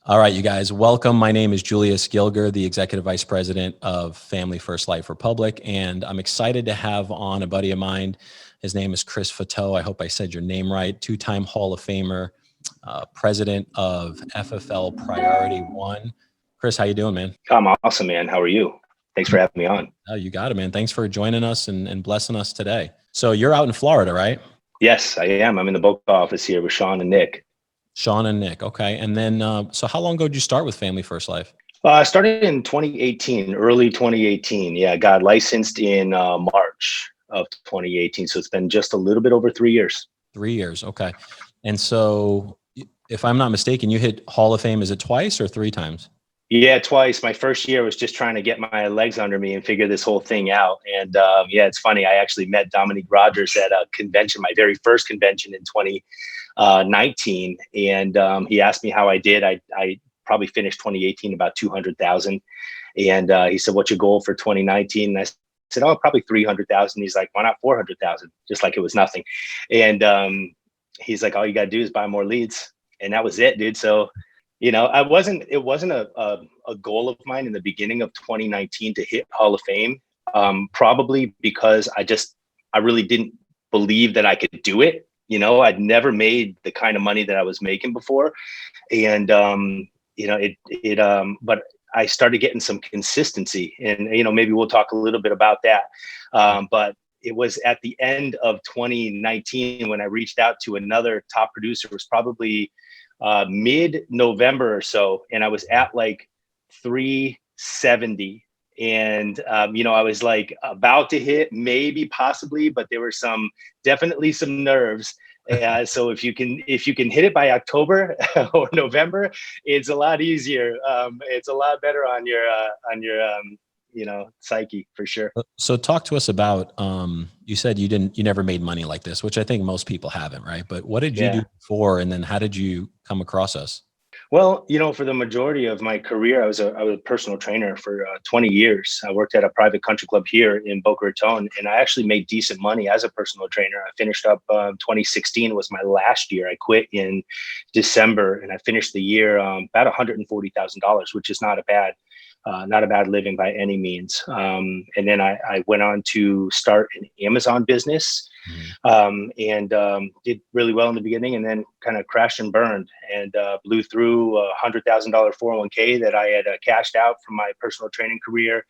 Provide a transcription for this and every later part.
All right, you guys, welcome. My name is Julius Gilger, the Executive Vice President of Family First Life Republic, and I'm excited to have on a buddy of mine. His name is Chris Fauteux. I hope I said your name right. Two-time Hall of Famer, President of FFL Priority One. Chris, how you doing, man? I'm awesome, man. How are you? Thanks for having me on. Oh, you got it, man. Thanks for joining us and blessing us today. So you're out in Florida, right? Yes, I am. I'm in the Boca office here with Sean and Nick. Sean and Nick. Okay. And then, so how long ago did you start with Family First Life? I started in 2018, early 2018. Yeah, I got licensed in March of 2018. So it's been just a little bit over 3 years. 3 years. Okay. And so if I'm not mistaken, you hit Hall of Fame, is it twice or 3 times? Yeah, twice. My first year was just trying to get my legs under me and figure this whole thing out. And yeah, it's funny. I actually met Dominique Rogers at a convention, my very first convention in 2019. And he asked me how I did. I probably finished 2018 about 200,000. And he said, "What's your goal for 2019?" And I said, "Oh, probably 300,000." He's like, "Why not 400,000?" Just like it was nothing. And he's like, "All you got to do is buy more leads." And that was it, dude. So, you know, it wasn't a goal of mine in the beginning of 2019 to hit Hall of Fame, probably because I really didn't believe that I could do it. You know, I'd never made the kind of money that I was making before. And, you know, but I started getting some consistency, and, you know, maybe we'll talk a little bit about that. But it was at the end of 2019 when I reached out to another top producer. It was probably mid-November or so, and I was at like 370, and you know, I was like about to hit, maybe possibly, but there were definitely some nerves. So if you can hit it by October or November, it's a lot easier. It's a lot better on your you know, psyche, for sure. So talk to us about, you said you never made money like this, which I think most people haven't, right? But what did you do before, and then how did you come across us? Well, you know, for the majority of my career, I was a personal trainer for 20 years. I worked at a private country club here in Boca Raton, and I actually made decent money as a personal trainer. I finished up 2016 was my last year. I quit in December, and I finished the year about $140,000, which is not a bad living by any means. And then I went on to start an Amazon business, and did really well in the beginning, and then kind of crashed and burned, and blew through a $100,000 401k that I had cashed out from my personal training career,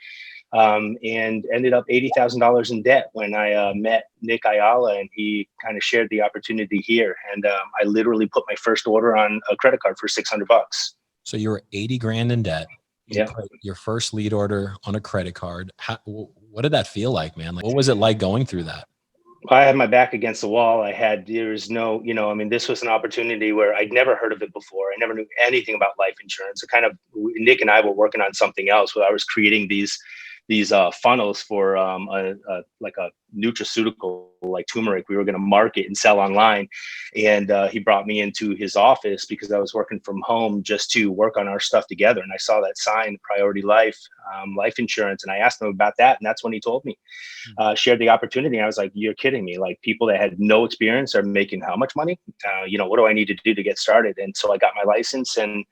and ended up $80,000 in debt when I met Nick Ayala, and he kind of shared the opportunity here. And I literally put my first order on a credit card for $600. So you were 80 grand in debt. Yeah. Your first lead order on a credit card. What did that feel like, man? Like, what was it like going through that? I had my back against the wall. There was no, you know, I mean, this was an opportunity where I'd never heard of it before. I never knew anything about life insurance. Nick and I were working on something else where I was creating these funnels for like a nutraceutical like turmeric we were going to market and sell online. And he brought me into his office because I was working from home just to work on our stuff together. And I saw that sign, Priority Life, life insurance. And I asked him about that. And that's when he told me, shared the opportunity. And I was like, "You're kidding me. Like, people that had no experience are making how much money? You know, what do I need to do to get started?" And so I got my license, and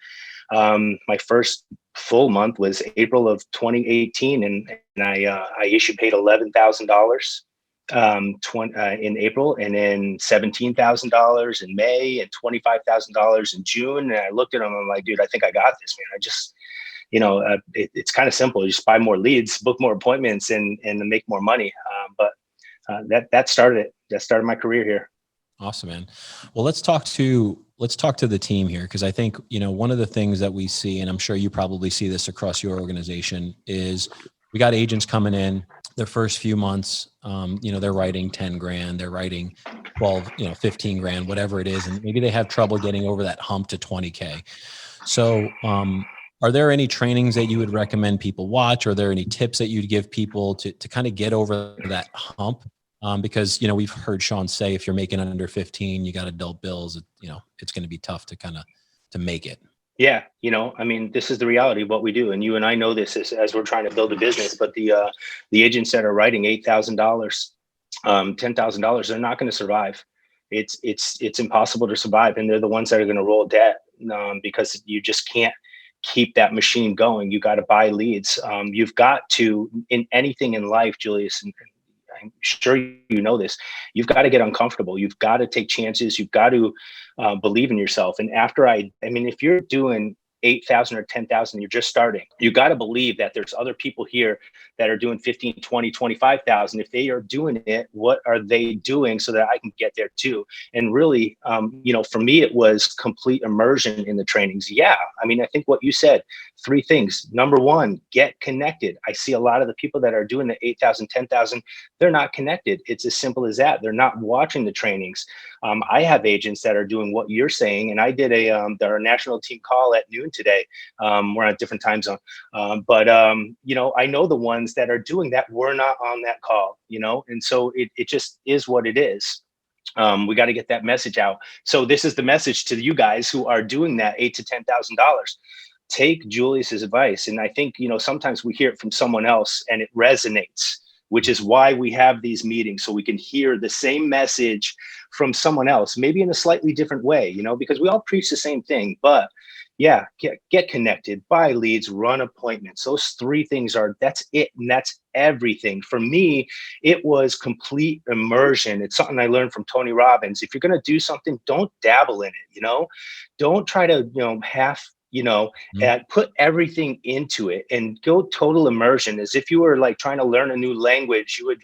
my first full month was April of 2018, and I paid $11,000 in April, and then $17,000 in May, and $25,000 in June. And I looked at him, I'm like, "Dude, I think I got this, man. I just, you know, it's kind of simple. You just buy more leads, book more appointments, and make more money." But that started it. That started my career here. Awesome, man. Well, let's talk to the team here, because I think, you know, one of the things that we see, and I'm sure you probably see this across your organization, is we got agents coming in their first few months. You know, they're writing 10 grand, they're writing 12, 15 grand, whatever it is. And maybe they have trouble getting over that hump to 20K. So Are there any trainings that you would recommend people watch? Are there any tips that you'd give people to kind of get over that hump? Because, we've heard Sean say, if you're making under 15, you got adult bills, it's going to be tough to to make it. Yeah, this is the reality of what we do, and you and I know this as we're trying to build a business. But the agents that are writing $8,000, $10,000, they're not going to survive. It's impossible to survive, and they're the ones that are going to roll debt, because you just can't keep that machine going. You got to buy leads. You've got to, in anything in life, Julius, and I'm sure you know this, you've got to get uncomfortable. You've got to take chances. You've got to believe in yourself. And if you're doing 8,000 or 10,000, you're just starting, you got to believe that there's other people here that are doing 15, 20, 25,000. If they are doing it, what are they doing so that I can get there too? And really, for me, it was complete immersion in the trainings. Yeah. I think what you said, 3 things. Number 1, get connected. I see a lot of the people that are doing the 8,000, 10,000, they're not connected. It's as simple as that. They're not watching the trainings. I have agents that are doing what you're saying, and I did our national team call at noon today. We're on a different time zone, but I know the ones that are doing that were not on that call, and so it just is what it is. We got to get that message out. So this is the message to you guys who are doing that $8,000 to $10,000. Take Julius's advice, and I think sometimes we hear it from someone else and it resonates, which is why we have these meetings, so we can hear the same message from someone else, maybe in a slightly different way, because we all preach the same thing. But yeah, get connected, buy leads, run appointments. Those 3 things that's it. And that's everything. For me, it was complete immersion. It's something I learned from Tony Robbins. If you're going to do something, don't dabble in it, don't try to, put everything into it and go total immersion. As if you were like trying to learn a new language, you would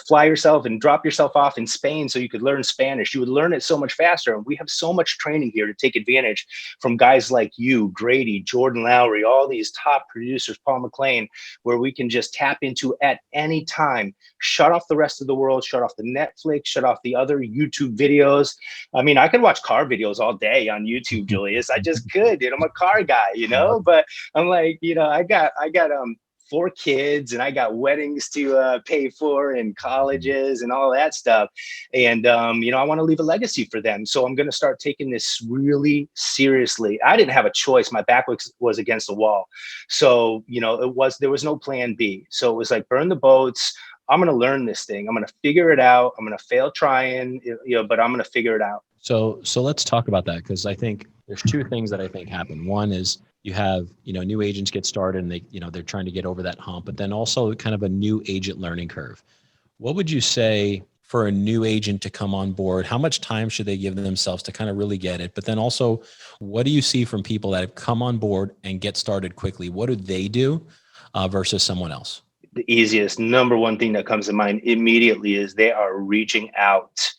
fly yourself and drop yourself off in Spain so you could learn Spanish. You would learn it so much faster. And we have so much training here to take advantage from guys like you, Grady, Jordan Lowry, all these top producers, Paul McLean, where we can just tap into at any time, shut off the rest of the world, shut off the Netflix, shut off the other YouTube videos. I could watch car videos all day on YouTube, Julius. I just could, I'm a car guy, but I'm like, I got 4 kids and I got weddings to pay for and colleges and all that stuff. And, I want to leave a legacy for them. So I'm going to start taking this really seriously. I didn't have a choice. My back was against the wall. So, there was no plan B. So it was like, burn the boats. I'm going to learn this thing. I'm going to figure it out. I'm going to fail trying, but I'm going to figure it out. So let's talk about that, because I think there's 2 things that I think happen. One is you have, new agents get started and they, they're trying to get over that hump, but then also kind of a new agent learning curve. What would you say for a new agent to come on board? How much time should they give themselves to kind of really get it? But then also, what do you see from people that have come on board and get started quickly? What do they do versus someone else? The easiest, number 1 thing that comes to mind immediately is they are reaching out.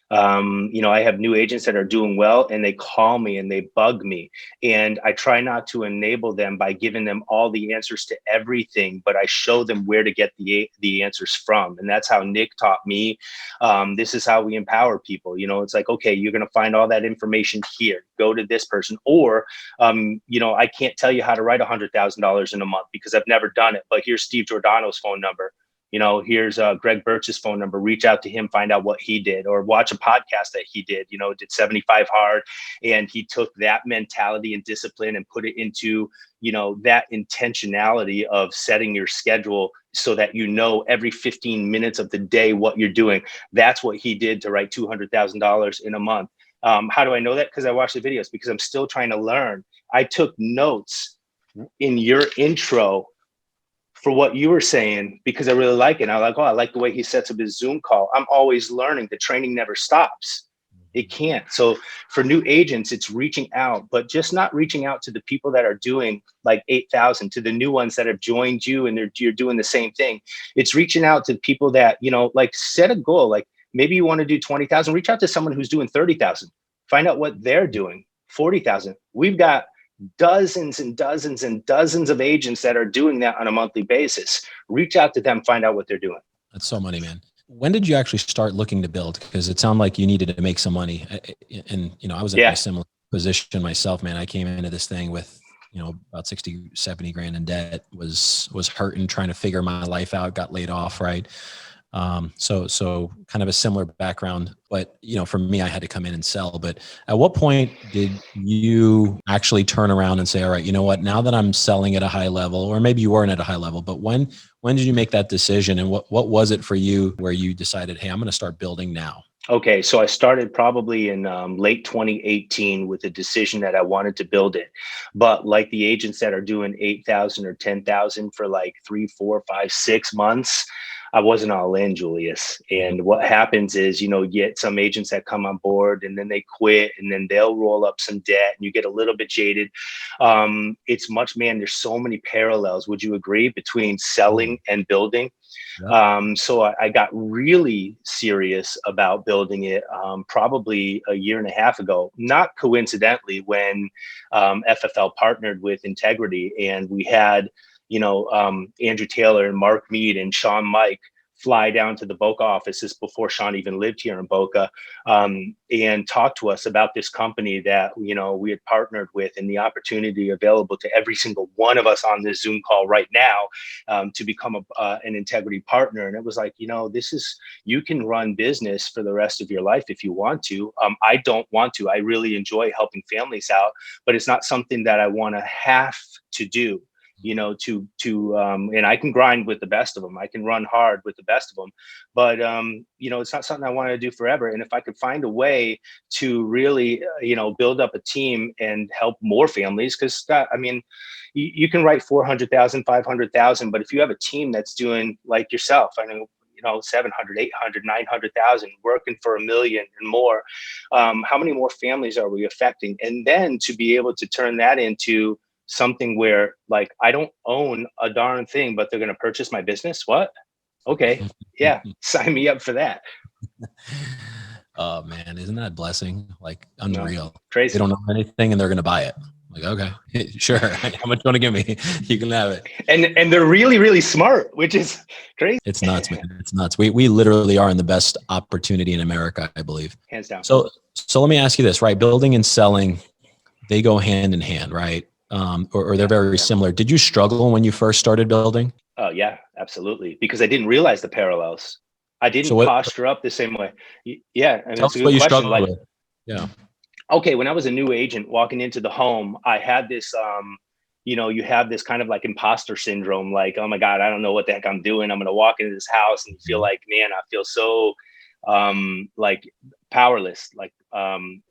I have new agents that are doing well and they call me and they bug me, and I try not to enable them by giving them all the answers to everything, but I show them where to get the answers from. And that's how Nick taught me. This is how we empower people. It's like, okay, you're going to find all that information here, go to this person, or, I can't tell you how to write $100,000 in a month because I've never done it, but here's Steve Giordano's phone number. Here's Greg Birch's phone number. Reach out to him, find out what he did, or watch a podcast that he did, did 75 hard. And he took that mentality and discipline and put it into, that intentionality of setting your schedule so that, every 15 minutes of the day, what you're doing. That's what he did to write $200,000 in a month. How do I know that? Because I watched the videos, because I'm still trying to learn. I took notes in your intro for what you were saying, because I really like it. And I like the way he sets up his Zoom call. I'm always learning. The training never stops. It can't. So for new agents, it's reaching out, but just not reaching out to the people that are doing like 8,000, to the new ones that have joined you and you're doing the same thing. It's reaching out to people that, set a goal. Like maybe you want to do 20,000, reach out to someone who's doing 30,000, find out what they're doing, 40,000. We've got dozens and dozens and dozens of agents that are doing that on a monthly basis. Reach out to them, find out what they're doing. That's so money, man. When did you actually start looking to build? Because it sounded like you needed to make some money. And, I was in a similar position myself, man. I came into this thing with, about 60, 70 grand in debt, was hurting, trying to figure my life out, got laid off. Right. So kind of a similar background, but for me, I had to come in and sell. But at what point did you actually turn around and say, all right, you know what, now that I'm selling at a high level, or maybe you weren't at a high level, but when did you make that decision, and what was it for you where you decided, hey, I'm going to start building now? Okay, so I started probably in late 2018 with a decision that I wanted to build it. But like the agents that are doing 8,000 or 10,000 for like 3, 4, 5, 6 months, I wasn't all in, Julius. And what happens is, you get some agents that come on board and then they quit and then they'll roll up some debt and you get a little bit jaded. Man, there's so many parallels. Would you agree between selling and building? So I got really serious about building it probably a year and a half ago, not coincidentally, when FFL partnered with Integrity, and we had, Andrew Taylor and Mark Mead and Sean Mike fly down to the Boca office. This before Sean even lived here in Boca, and talk to us about this company that, we had partnered with, and the opportunity available to every single one of us on this Zoom call right now to become an Integrity partner. And it was like, you can run business for the rest of your life if you want to. I don't want to. I really enjoy helping families out, but it's not something that I want to have to do. And I can grind with the best of them. I can run hard with the best of them, but it's not something I want to do forever. And if I could find a way to really, build up a team and help more families, because you can write 400,000, 500,000, but if you have a team that's doing like yourself, I know, 700, 800, 900,000, working for $1 million and more. How many more families are we affecting? And then to be able to turn that into something where, like, I don't own a darn thing, but they're going to purchase my business. What? Okay. Yeah. Sign me up for that. Oh man, isn't that a blessing? Like, unreal. No, crazy. They don't know anything and they're going to buy it. Like, okay, sure. How much you want to give me? You can have it. And they're really, really smart, which is crazy. It's nuts, man. It's nuts. We literally are in the best opportunity in America, I believe. Hands down. So let me ask you this, right? Building and selling, they go hand in hand, right? Or they're very similar. Did you struggle when you first started building? Oh yeah, absolutely. Because I didn't realize the parallels. I didn't posture up the same way. Yeah. And tell it's a us what good you question. struggled with. Yeah. Okay. When I was a new agent walking into the home, I had this, you have this kind of like imposter syndrome. Like, oh my God, I don't know what the heck I'm doing. I'm going to walk into this house and feel like, man, I feel so like powerless, like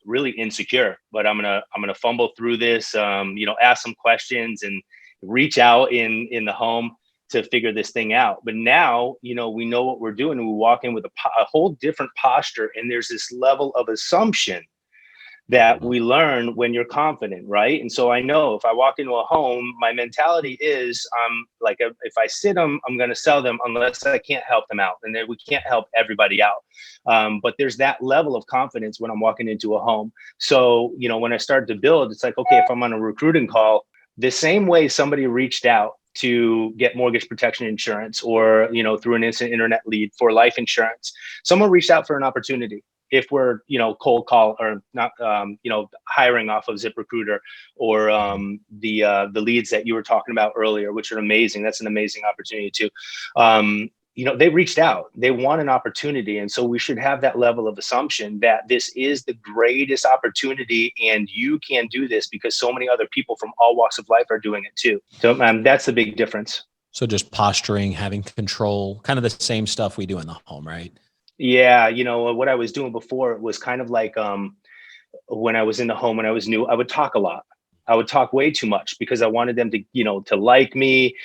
really insecure, but I'm gonna fumble through this, ask some questions and reach out in the home to figure this thing out. But now, we know what we're doing, and we walk in with a whole different posture, and there's this level of assumption that we learn when you're confident, right? And so I know if I walk into a home, my mentality is, like, if I sit them, I'm going to sell them unless I can't help them out. And then we can't help everybody out. But there's that level of confidence when I'm walking into a home. So, when I started to build, it's like, okay, if I'm on a recruiting call, the same way somebody reached out to get mortgage protection insurance, or, through an instant internet lead for life insurance, someone reached out for an opportunity. If we're, cold call or not, hiring off of ZipRecruiter, or the leads that you were talking about earlier, which are amazing. That's an amazing opportunity too. They reached out, they want an opportunity. And so we should have that level of assumption that this is the greatest opportunity and you can do this because so many other people from all walks of life are doing it too. So that's the big difference. So just posturing, having control, kind of the same stuff we do in the home, right? Yeah. What I was doing before was kind of like, when I was in the home, when I was new, I would talk a lot. I would talk way too much because I wanted them to, to like me.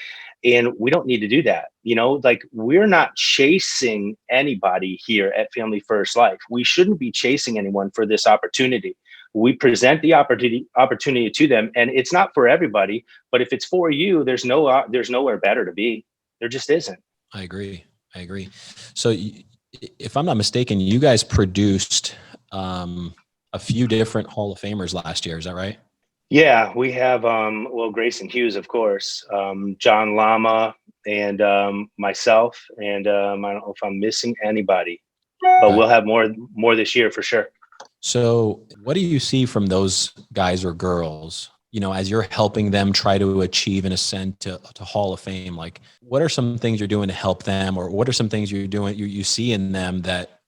And we don't need to do that. Like, we're not chasing anybody here at Family First Life. We shouldn't be chasing anyone for this opportunity. We present the opportunity to them, and it's not for everybody, but if it's for you, there's nowhere better to be. There just isn't. I agree. So if I'm not mistaken, you guys produced a few different Hall of Famers last year. Is that right? Yeah, we have, Grayson Hughes, of course, John Lama, and myself. And I don't know if I'm missing anybody, but we'll have more this year for sure. So what do you see from those guys or girls as you're helping them try to achieve and ascend to Hall of Fame, like what are some things you're doing to help them, or what are some things you're doing, you see in them that,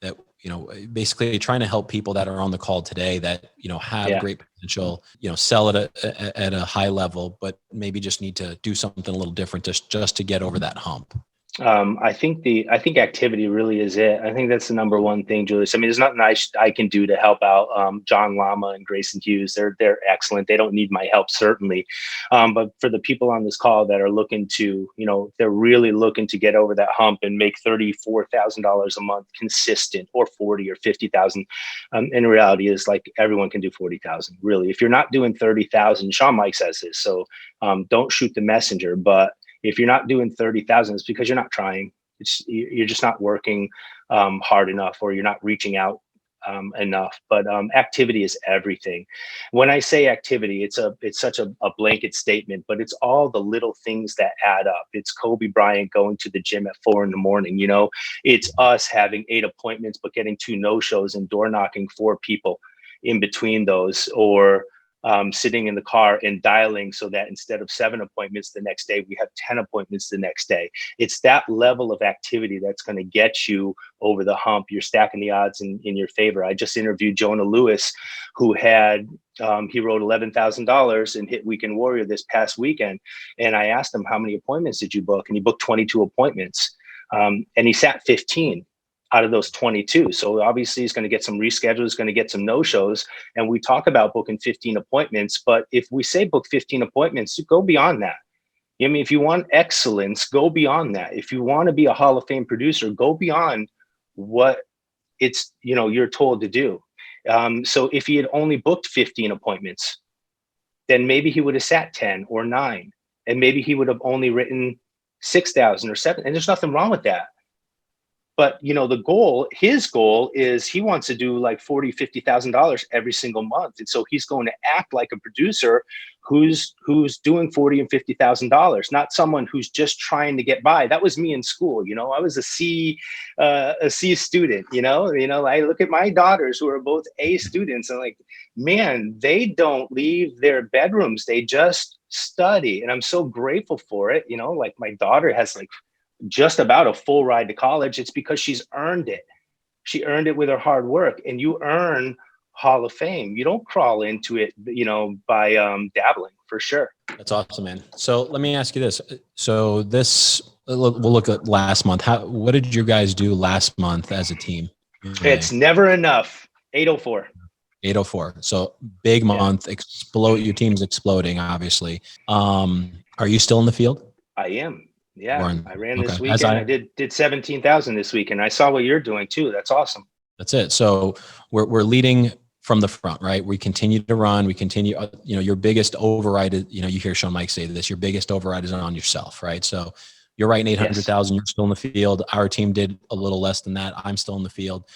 basically trying to help people that are on the call today that, have Yeah. great potential, sell it at a high level, but maybe just need to do something a little different just to get over that hump? I think activity really is it. I think that's the number one thing, Julius. I mean, there's nothing I can do to help out John Lama and Grayson Hughes. They're excellent. They don't need my help, certainly. But for the people on this call that are looking to, they're really looking to get over that hump and make $34,000 a month consistent, or 40 or 50,000. In reality, is like everyone can do 40,000. Really, if you're not doing 30,000, Sean Mike says this. So don't shoot the messenger, but if you're not doing 30,000, it's because you're not trying. You're just not working hard enough, or you're not reaching out enough. But activity is everything. When I say activity, it's such a blanket statement, but it's all the little things that add up. It's Kobe Bryant going to the gym at 4 a.m. It's us having 8 appointments, but getting 2 no-shows and door knocking 4 people in between those, or sitting in the car and dialing so that instead of 7 appointments the next day, we have 10 appointments the next day. It's that level of activity that's going to get you over the hump. You're stacking the odds in your favor. I just interviewed Jonah Lewis, who had, he wrote $11,000 and hit Weekend Warrior this past weekend. And I asked him, how many appointments did you book? And he booked 22 appointments. And he sat 15 out of those 22. So obviously he's going to get some reschedules, going to get some no-shows. And we talk about booking 15 appointments, but if we say book 15 appointments, go beyond that. I mean, if you want excellence, go beyond that. If you want to be a Hall of Fame producer, go beyond what it's, you're told to do. So if he had only booked 15 appointments, then maybe he would have sat 10 or 9, and maybe he would have only written 6,000 or 7. And there's nothing wrong with that. But, his goal is he wants to do like $40,000, $50,000 every single month. And so he's going to act like a producer who's doing $40,000 and $50,000, not someone who's just trying to get by. That was me in school. I was a C student, I look at my daughters who are both A students, and like, man, they don't leave their bedrooms. They just study. And I'm so grateful for it. Like my daughter has like just about a full ride to college. It's because she's earned it. She earned it with her hard work, and you earn Hall of Fame. You don't crawl into it, by dabbling, for sure. That's awesome, man. So let me ask you this. So we'll look at last month. What did you guys do last month as a team? It's never enough. 804. 804. So big month, explode. Your team's exploding, obviously. Are you still in the field? I am. Yeah, I ran this weekend. I did 17,000 this weekend. I saw what you're doing too. That's awesome. That's it. So we're leading from the front, right? We continue to run. We continue. Your biggest override is, you hear Sean Mike say this. Your biggest override is on yourself, right? So you're writing 800,000. You're still in the field. Our team did a little less than that. I'm still in the field.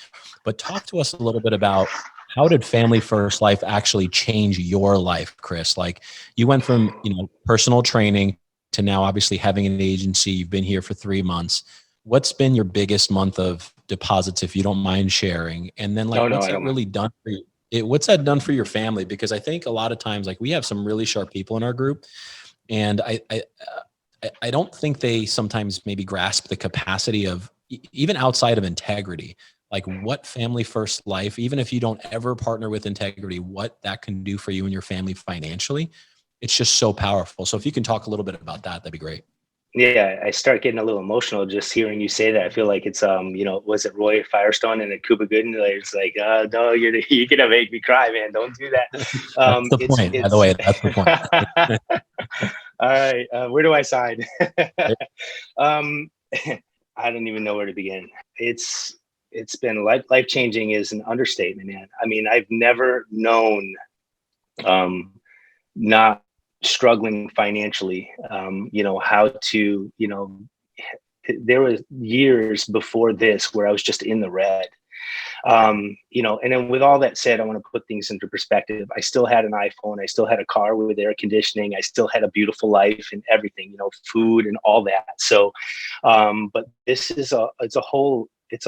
But talk to us a little bit about, how did Family First Life actually change your life, Chris? Like, you went from personal training to now obviously having an agency. You've been here for 3 months. What's been your biggest month of deposits, if you don't mind sharing? And then what's that really done for you? What's that done for your family? Because I think a lot of times, like, we have some really sharp people in our group, and I don't think they sometimes maybe grasp the capacity of, even outside of integrity, like what Family First Life, even if you don't ever partner with integrity, what that can do for you and your family financially. It's just so powerful. So if you can talk a little bit about that, that'd be great. Yeah, I start getting a little emotional just hearing you say that. I feel like it's, was it Roy Firestone and Cuba Gooden? It's like, no, you're gonna make me cry, man. Don't do that. That's the point. By the way, that's the point. All right, where do I sign? I don't even know where to begin. It's been life changing is an understatement, man. I mean, I've never known not struggling financially, how to, there was years before this where I was just in the red, and then with all that said, I want to put things into perspective. I still had an iPhone. I still had a car with air conditioning. I still had a beautiful life and everything, food and all that. So, but this is it's a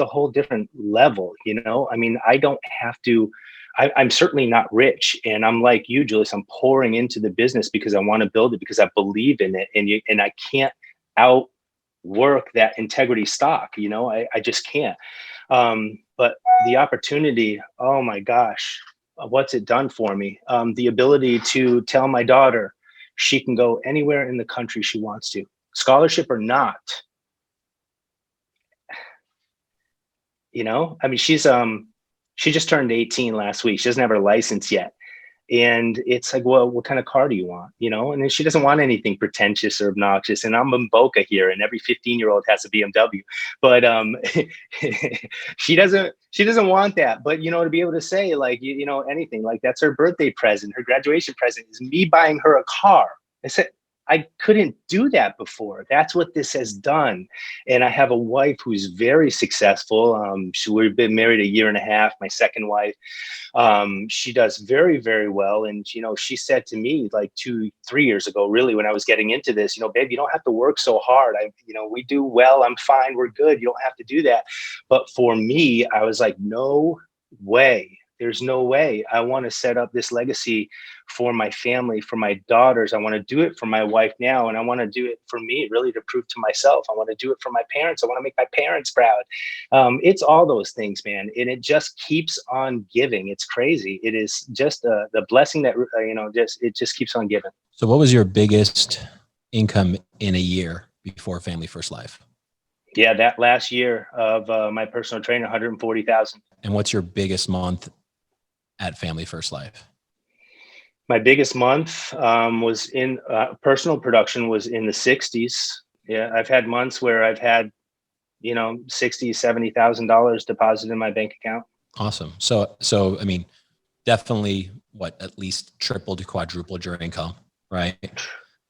whole different level, I mean, I don't have to, I'm certainly not rich, and I'm like you, Julius. I'm pouring into the business because I want to build it, because I believe in it, and I can't outwork that integrity stock. I just can't. But the opportunity, oh my gosh, what's it done for me? The ability to tell my daughter she can go anywhere in the country she wants to, scholarship or not. I mean, she just turned 18 last week. She doesn't have her license yet. And it's like, well, what kind of car do you want? And then she doesn't want anything pretentious or obnoxious. And I'm in Boca here, and every 15-year-old has a BMW. But she doesn't want that. But to be able to say, like, anything, like, that's her birthday present, her graduation present is me buying her a car. I said, I couldn't do that before. That's what this has done. And I have a wife who's very successful. We've been married a year and a half, my second wife. She does very, very well. And, she said to me like 2-3 years ago, really, when I was getting into this, babe, you don't have to work so hard. We do well. I'm fine. We're good. You don't have to do that. But for me, I was like, no way. There's no way. I want to set up this legacy for my family, for my daughters. I want to do it for my wife now. And I want to do it for me, really, to prove to myself. I want to do it for my parents. I want to make my parents proud. It's all those things, man. And it just keeps on giving. It's crazy. It is just the blessing that, it just keeps on giving. So what was your biggest income in a year before Family First Life? Yeah, that last year of my personal trainer, 140,000. And what's your biggest month at Family First Life? My biggest month was in personal production was in the 60s. Yeah, I've had months where I've had, $60,000, $70,000 deposited in my bank account. Awesome. So I mean, definitely at least tripled to quadrupled your income, right?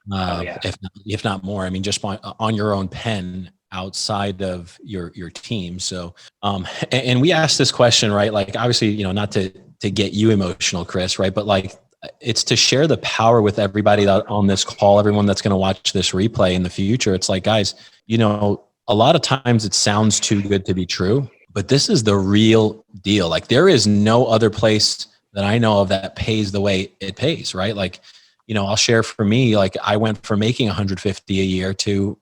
Yeah. If not more. I mean, just on your own pen, outside of your team. So, and we asked this question, right? Like, obviously, not to get you emotional, Chris, right? But like, it's to share the power with everybody on this call, everyone that's going to watch this replay in the future. It's like, guys, a lot of times it sounds too good to be true, but this is the real deal. Like, there is no other place that I know of that pays the way it pays, right? Like, I'll share for me, like, I went from making 150 a year to,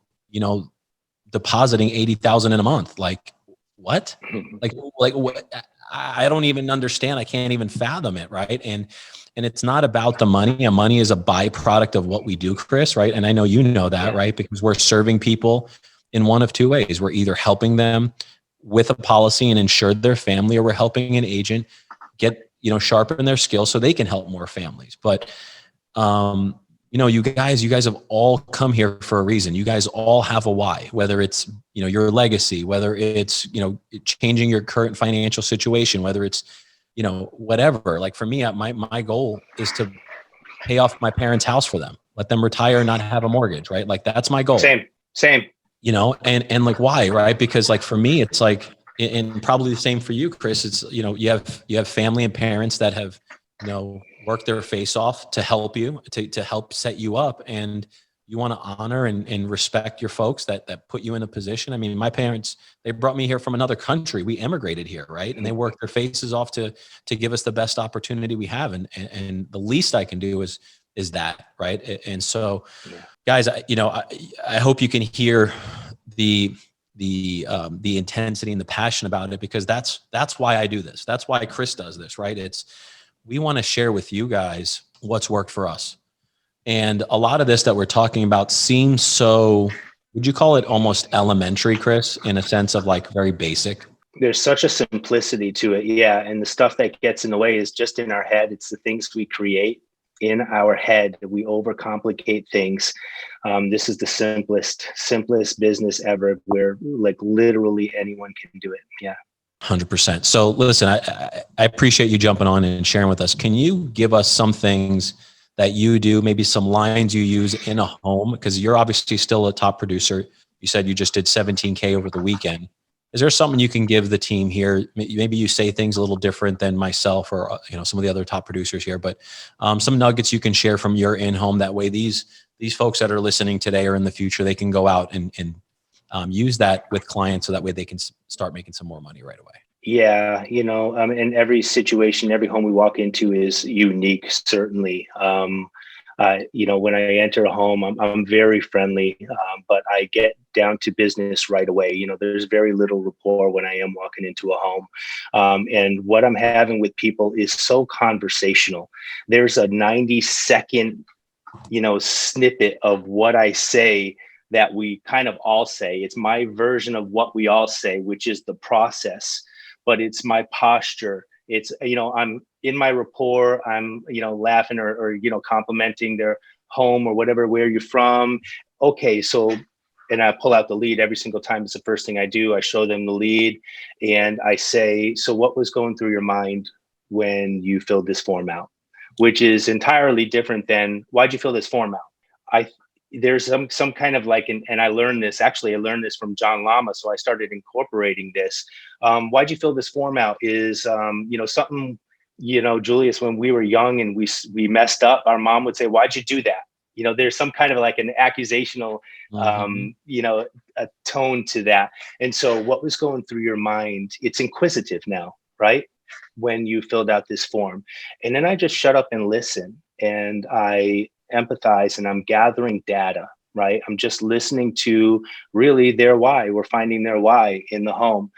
depositing 80,000 in a month. Like, what? Like what? I don't even understand. I can't even fathom it. Right. And it's not about the money. And money is a byproduct of what we do, Chris. Right. And I know you know that, right? Because we're serving people in one of two ways. We're either helping them with a policy and insure their family, or we're helping an agent get, sharpen their skills so they can help more families. But, you guys have all come here for a reason. You guys all have a why, whether it's, your legacy, whether it's, changing your current financial situation, whether it's, whatever. Like, for me, my goal is to pay off my parents' house for them, let them retire and not have a mortgage, right? Like, that's my goal. Same. And like, why, right? Because, like, for me, it's like, and probably the same for you, Chris, it's, you have family and parents that have, work their face off to help you, to help set you up. And you want to honor and respect your folks that put you in a position. I mean, my parents, they brought me here from another country. We immigrated here, right? And they worked their faces off to give us the best opportunity we have. And the least I can do is that, right? And so, guys, I hope you can hear the intensity and the passion about it, because that's why I do this. That's why Chris does this, right? We want to share with you guys what's worked for us. And a lot of this that we're talking about seems so, would you call it almost elementary, Chris, in a sense of like very basic? There's such a simplicity to it. Yeah. And the stuff that gets in the way is just in our head. It's the things we create in our head. We overcomplicate things. This is the simplest business ever, where like literally anyone can do it. Yeah. 100%. So listen, I appreciate you jumping on and sharing with us. Can you give us some things that you do, maybe some lines you use in a home? Because you're obviously still a top producer. You said you just did 17K over the weekend. Is there something you can give the team here? Maybe you say things a little different than myself or some of the other top producers here, but some nuggets you can share from your in-home. That way these folks that are listening today or in the future, they can go out and use that with clients, so that way they can start making some more money right away. Yeah, and every situation, every home we walk into is unique, certainly. When I enter a home, I'm very friendly, but I get down to business right away. There's very little rapport when I am walking into a home. And what I'm having with people is so conversational. There's a 90-second, snippet of what I say that we kind of all say. It's my version of what we all say, which is the process, but it's my posture. It's, I'm in my rapport. I'm, laughing or complimenting their home or whatever, where you're from. Okay. So, and I pull out the lead every single time. It's the first thing I do. I show them the lead and I say, so what was going through your mind when you filled this form out? Which is entirely different than why'd you fill this form out? I There's some kind of like, and I learned this, actually I learned this from John Lama. So I started incorporating this. Why'd you fill this form out is, something, Julius, when we were young and we messed up, our mom would say, why'd you do that? There's some kind of like an accusational, Mhm. a tone to that. And so what was going through your mind? It's inquisitive now, right? When you filled out this form. And then I just shut up and listen and I empathize and I'm gathering data, right? I'm just listening to really their why. We're finding their why in the home.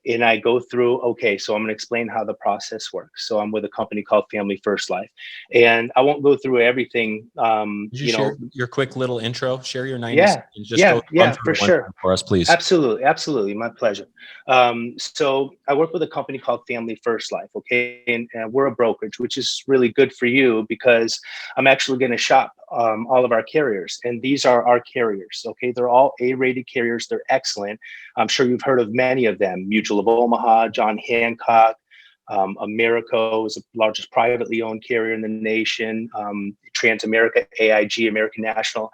And I go through, okay, so I'm going to explain how the process works. So I'm with a company called Family First Life, and I won't go through everything. Could you share your quick little intro? Share your 90 Yeah, seconds. Just run for through it one sure. time for us, please. Absolutely. My pleasure. So I work with a company called Family First Life. Okay. And we're a brokerage, which is really good for you because I'm actually going to shop all of our carriers. And these are our carriers. Okay. They're all A-rated carriers. They're excellent. I'm sure you've heard of many of them: Mutual of Omaha, John Hancock. Americo is the largest privately owned carrier in the nation. Transamerica, AIG, American National.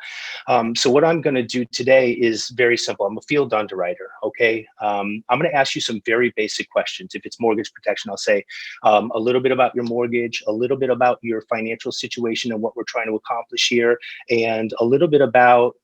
So what I'm going to do today is very simple. I'm a field underwriter. Okay. I'm going to ask you some very basic questions. If it's mortgage protection, I'll say a little bit about your mortgage, a little bit about your financial situation and what we're trying to accomplish here, and a little bit about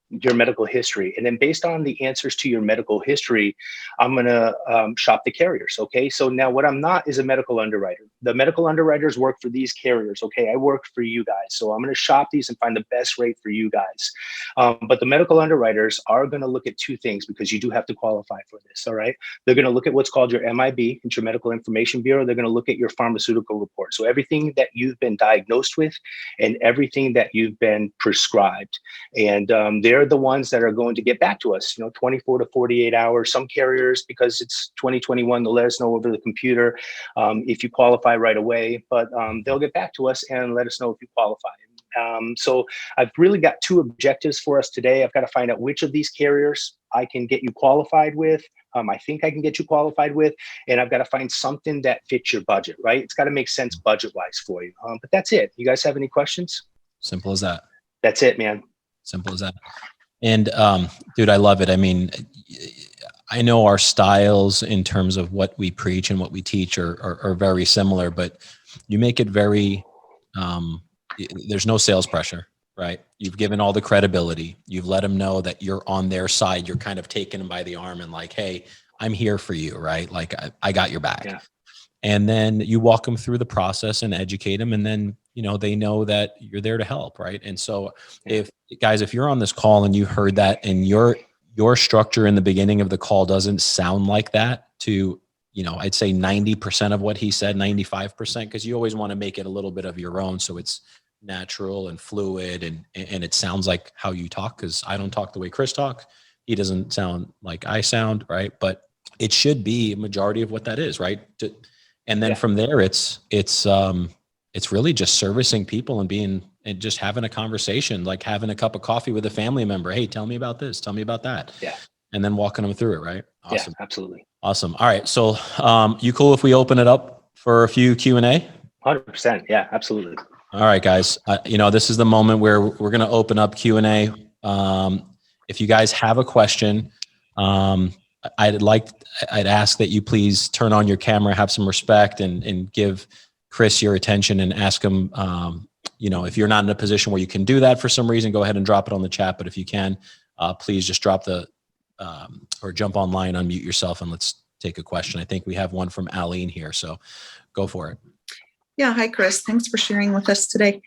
your medical history. And then based on the answers to your medical history, I'm going to shop the carriers. Okay. So now what I'm not is a medical underwriter. The medical underwriters work for these carriers. Okay. I work for you guys. So I'm going to shop these and find the best rate for you guys. But the medical underwriters are going to look at two things because you do have to qualify for this. All right. They're going to look at what's called your MIB, it's your Medical Information Bureau. They're going to look at your pharmaceutical report. So everything that you've been diagnosed with and everything that you've been prescribed. And they're the ones that are going to get back to us, 24 to 48 hours. Some carriers, because it's 2021, they'll let us know over the computer if you qualify right away, but they'll get back to us and let us know if you qualify. So I've really got two objectives for us today. I've got to find out which of these carriers I can get you qualified with. I think I can get you qualified with, and I've got to find something that fits your budget, right? It's got to make sense budget-wise for you. But that's it. You guys have any questions? Simple as that. That's it, man. Simple as that. And dude, I love it. I mean, I know our styles in terms of what we preach and what we teach are very similar, but you make it very, there's no sales pressure, right? You've given all the credibility. You've let them know that you're on their side. You're kind of taking them by the arm and like, hey, I'm here for you, right? Like I got your back. Yeah. And then you walk them through the process and educate them. And then, they know that you're there to help. Right. And so if you're on this call and you heard that and your structure in the beginning of the call doesn't sound like that to, I'd say 90% of what he said, 95%, because you always want to make it a little bit of your own. So it's natural and fluid and it sounds like how you talk. Cause I don't talk the way Chris talks. He doesn't sound like I sound, right? But it should be a majority of what that is. Right. And then from there, it's really just servicing people and just having a conversation, like having a cup of coffee with a family member. Hey, tell me about this. Tell me about that. Yeah. And then walking them through it. Right. Awesome. Yeah, absolutely. Awesome. All right. So, you cool if we open it up for a few Q&A? 100%. Yeah, absolutely. All right, guys. This is the moment where we're going to open up Q&A. If you guys have a question, I'd ask that you please turn on your camera, have some respect, and give Chris your attention and ask him. If you're not in a position where you can do that for some reason, go ahead and drop it on the chat. But if you can, please just drop or jump online, unmute yourself, and let's take a question. I think we have one from Aline here, so go for it. Yeah, hi, Chris. Thanks for sharing with us today.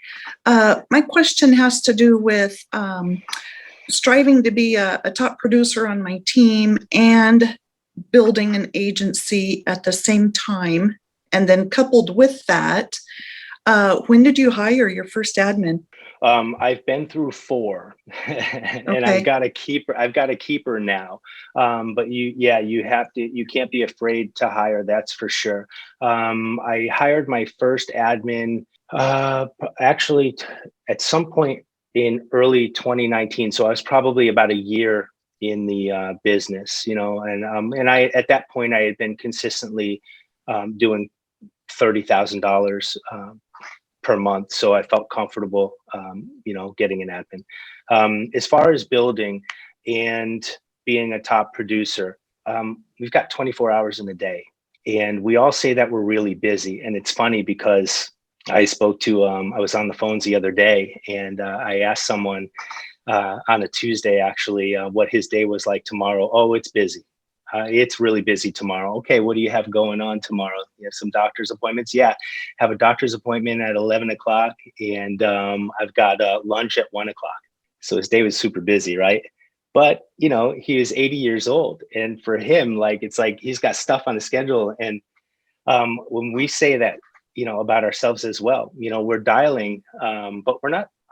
My question has to do with striving to be a top producer on my team and building an agency at the same time. And then coupled with that, when did you hire your first admin? I've been through 4 and Okay. I've got a keeper now. But you can't be afraid to hire. That's for sure. I hired my first admin, actually at some point in early 2019. So I was probably about a year in the business, and I, at that point, I had been consistently doing $30,000 per month. So I felt comfortable, getting an admin. As far as building and being a top producer, we've got 24 hours in a day, and we all say that we're really busy. And it's funny because I was on the phones the other day, and I asked someone on a Tuesday, actually, what his day was like tomorrow. Oh, it's busy. It's really busy tomorrow. Okay, what do you have going on tomorrow? You have some doctor's appointments? Yeah, have a doctor's appointment at 11 o'clock, and I've got lunch at 1 o'clock. So his day was super busy, right? But, he was 80 years old. And for him, it's like he's got stuff on the schedule. And when we say that, about ourselves as well, we're dialing, but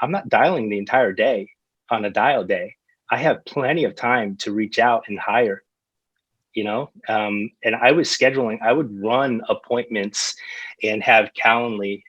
I'm not dialing the entire day on a dial day. I have plenty of time to reach out and hire. And I would run appointments and have Calendly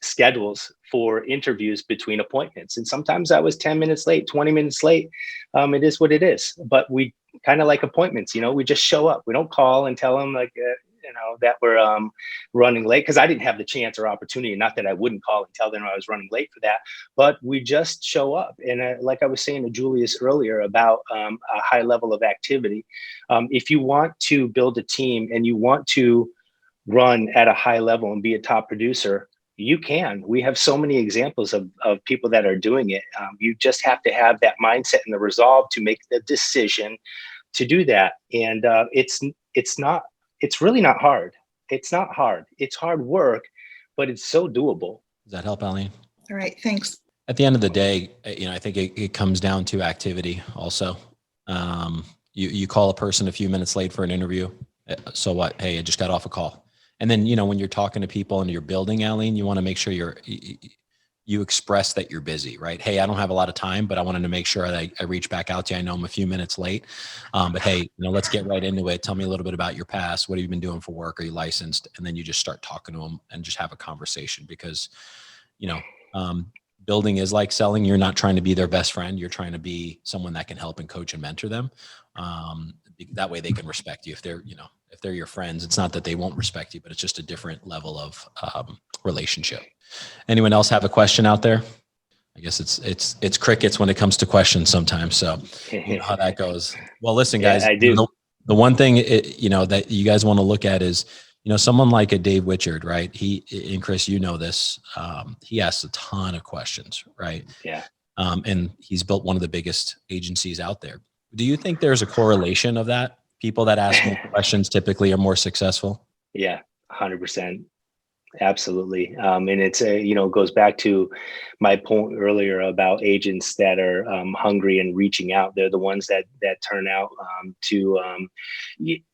schedules for interviews between appointments. And sometimes I was 10 minutes late, 20 minutes late. It is what it is. But we kind of like appointments, we just show up. We don't call and tell them that we're running late, because I didn't have the chance or opportunity. Not that I wouldn't call and tell them I was running late for that, but we just show up. And like I was saying to Julius earlier about a high level of activity, if you want to build a team and you want to run at a high level and be a top producer, you can. We have so many examples of people that are doing it. You just have to have that mindset and the resolve to make the decision to do that. And it's really not hard. It's not hard. It's hard work, but it's so doable. Does that help, Aline? All right, thanks. At the end of the day, I think it comes down to activity also. You call a person a few minutes late for an interview. So what? Hey, I just got off a call. And then, when you're talking to people and you're building, Aline, you want to make sure you express that you're busy, right? Hey, I don't have a lot of time, but I wanted to make sure that I reach back out to you. I know I'm a few minutes late, but hey, let's get right into it. Tell me a little bit about your past. What have you been doing for work? Are you licensed? And then you just start talking to them and just have a conversation, because, building is like selling. You're not trying to be their best friend. You're trying to be someone that can help and coach and mentor them. That way they can respect you. If they're your friends, it's not that they won't respect you, but it's just a different level of relationship. Anyone else have a question out there? I guess it's crickets when it comes to questions sometimes. So you know how that goes. Well, listen, guys, I do. The one thing, that you guys want to look at is, someone like a Dave Witchard, right? And Chris, this, he asks a ton of questions, right? Yeah. And he's built one of the biggest agencies out there. Do you think there's a correlation of that? People that ask more questions typically are more successful? Yeah, 100%. Absolutely. And it's goes back to my point earlier about agents that are hungry and reaching out. They're the ones that turn out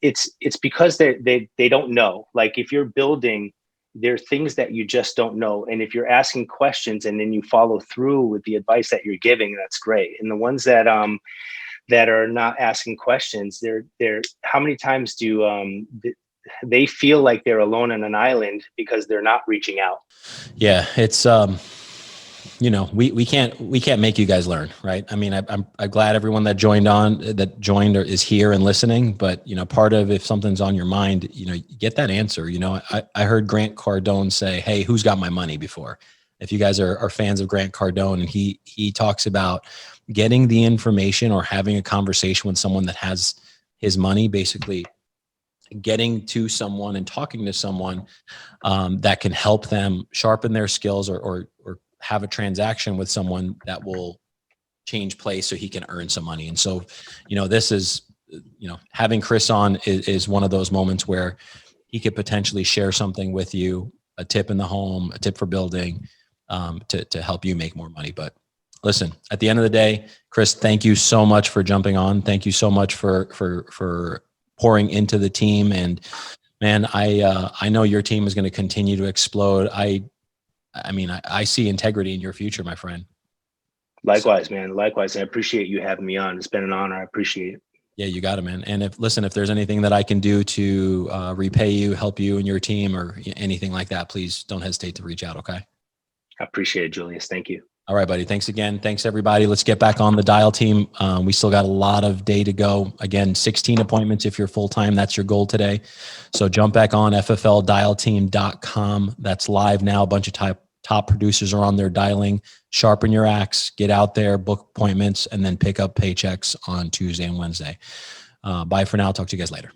it's because they don't know. Like, if you're building, there are things that you just don't know. And if you're asking questions and then you follow through with the advice that you're giving, that's great. And the ones that are not asking questions, they're how many times do they feel like they're alone on an island because they're not reaching out? Yeah, it's we can't make you guys learn, right? I mean, I'm glad everyone that joined or is here and listening, but part of, if something's on your mind, get that answer. I heard Grant Cardone say, "Hey, who's got my money?" before. If you guys are fans of Grant Cardone, and he talks about getting the information or having a conversation with someone that has his money, basically getting to someone and talking to someone that can help them sharpen their skills or have a transaction with someone that will change place so he can earn some money. And so, this is having Chris on is one of those moments where he could potentially share something with you, a tip in the home, a tip for building, to help you make more money. But listen, at the end of the day, Chris, thank you so much for jumping on. Thank you so much for pouring into the team. And man, I know your team is going to continue to explode. I see integrity in your future, my friend. Likewise, man. Likewise. I appreciate you having me on. It's been an honor. I appreciate it. Yeah, you got it, man. And if there's anything that I can do to repay you, help you and your team, or anything like that, please don't hesitate to reach out. Okay. I appreciate it, Julius. Thank you. All right, buddy. Thanks again. Thanks everybody. Let's get back on the dial team. We still got a lot of day to go. Again, 16 appointments if you're full-time. That's your goal today. So jump back on ffldialteam.com. That's live now. A bunch of top producers are on there dialing. Sharpen your axe, get out there, book appointments, and then pick up paychecks on Tuesday and Wednesday. Bye for now. Talk to you guys later.